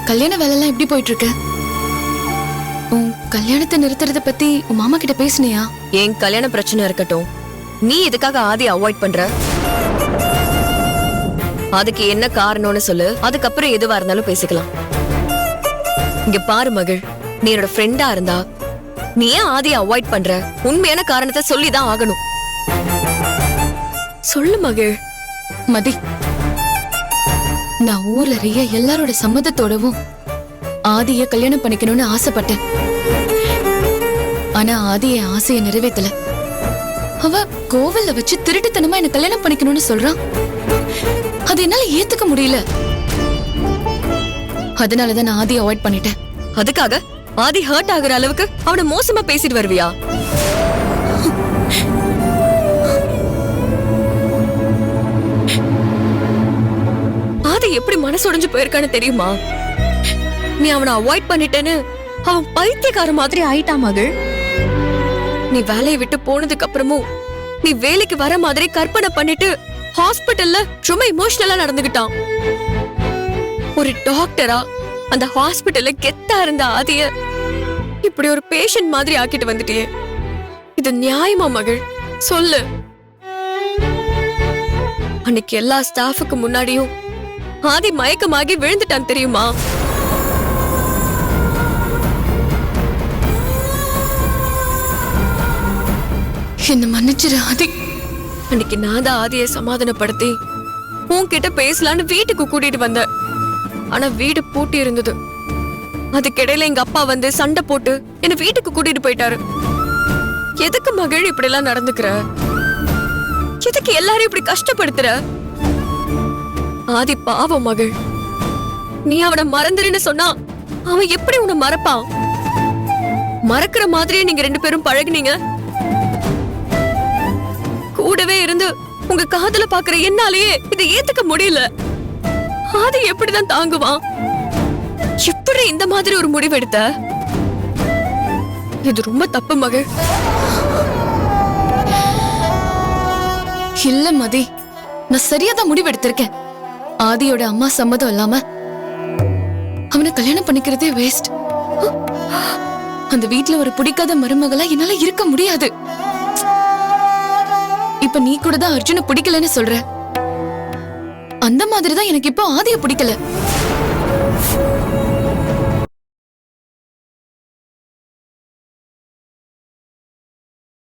கல்யாண வேலை எல்லாம் எப்படி போயிட்டு இருக்கு? உன் கல்யாணத்தை நிறுத்துறத பத்தி உன் மாமா கிட்ட பேசுனியா? என் கல்யாண பிரச்சனை இருக்கட்டும், நீ எதுக்காக ஆதி அவாய்ட் பண்ற? அதுக்கு என்ன காரணம்னு சொல்லு, அதுக்கப்புறம் எதுவா இருந்தாலும் பேசிக்கலாம். இங்க பாரு மகள், நீ என்னோட ஃப்ரெண்டா இருந்தா நீ ஏன் ஆதியை அவாய்ட் பண்ற? உண்மையான காரணத்தை சொல்லிதான் ஆகணும். சொல்லு மகள். மதி, நான் ஊர்ல அறிய எல்லாரோட சம்மதத்தோடவும் ஆதிய கல்யாணம் பண்ணிக்கணும்னு ஆசைப்பட்டேன். ஆனா ஆதி என் ஆசையை நிறைவேற்றல. அவ கோவில்ல வச்சு திருட்டுத்தனமா என்ன கல்யாணம் பண்ணிக்கணும்னு சொல்றான். அது என்னால ஏத்துக்க முடியல. அதனாலதான் நான் ஆதியை அவாய்ட் பண்ணிட்டேன். அதுக்காக ஆதி ஹர்ட் ஆகுற அளவுக்கு அவனை மோசமா பேசிட்டு வருவியா? ஆதி எப்படி மனசு உடைஞ்சு போயிருக்கான்னு தெரியுமா? நீ அவனை அவாய்ட் பண்ணிட்டேன்னு அவன் பைத்தியக்கார மாதிரி ஆயிட்டா மகள். நீ வேலையை விட்டு போனதுக்கு அப்புறமும் நீ வேலைக்கு வர மாதிரி கற்பனை பண்ணிட்டு ஹாஸ்பிட்டல்ல ரொம்ப இமோஷனலா நடந்துகிட்டான். ஒரு டாக்டரா அந்த ஹாஸ்பிட்டல்ல கெத்தா இருந்த ஆதிய இப்படி ஒரு பேஷண்ட் மாதிரி ஆக்கிட்டு வந்துட்டியே, இது நியாயமா மகள்? சொல்லு. அன்னைக்கு எல்லா ஸ்டாஃபுக்கு முன்னாடியும் ஆதி மயக்கமாகி விழுந்துட்டான் தெரியுமா? என்ன மன்னிச்சிரு ஆதி. அன்னைக்கு நான் தான் ஆதியை சமாதானப்படுத்தி உன்கிட்ட பேசலான்னு வீட்டுக்கு கூட்டிட்டு வந்தேன். ஆனா வீடு பூட்டி இருந்தது. அதுக்கிடையில எங்க அப்பா வந்து சண்டை போட்டு என்ன வீட்டுக்கு கூட்டிட்டு போயிட்டாரு. எதுக்கு மகள் இப்படி எல்லாம் நடந்துக்கிற? எதுக்கு எல்லாரும் இப்படி கஷ்டப்படுத்துற? ஆதி பாவம் மகள். நீ அவனை மறந்துருன்னு சொன்னா அவன் எப்படி உன்னை மறப்பான்? மறக்கிற மாதிரியே நீங்க ரெண்டு பேரும் பழகுனீங்க. கூடவே இருந்து உங்க காதல பாக்குற என்னாலேயே இதை ஏத்துக்க முடியல. ஆதி எப்படிதான் தாங்குவான்? எப்படி இந்த மாதிரி ஒரு முடிவு எடுத்த? இது ரொம்ப தப்பு மகள். இல்ல மதி, நான் சரியாதான் முடிவு எடுத்திருக்கேன். ஆதியோட அம்மா சம்மதம் இல்லாம அவனை கல்யாணம் பண்ணிக்கிறதே வேஸ்ட். அந்த வீட்டுல ஒரு பிடிக்காத மருமகளா என்னால இருக்க முடியாது. இப்ப நீ கூட தான் அர்ஜுன பிடிக்கலன்னு சொல்ற. அந்த மாதிரிதான் எனக்கு இப்போ ஆதிய பிடிக்கல.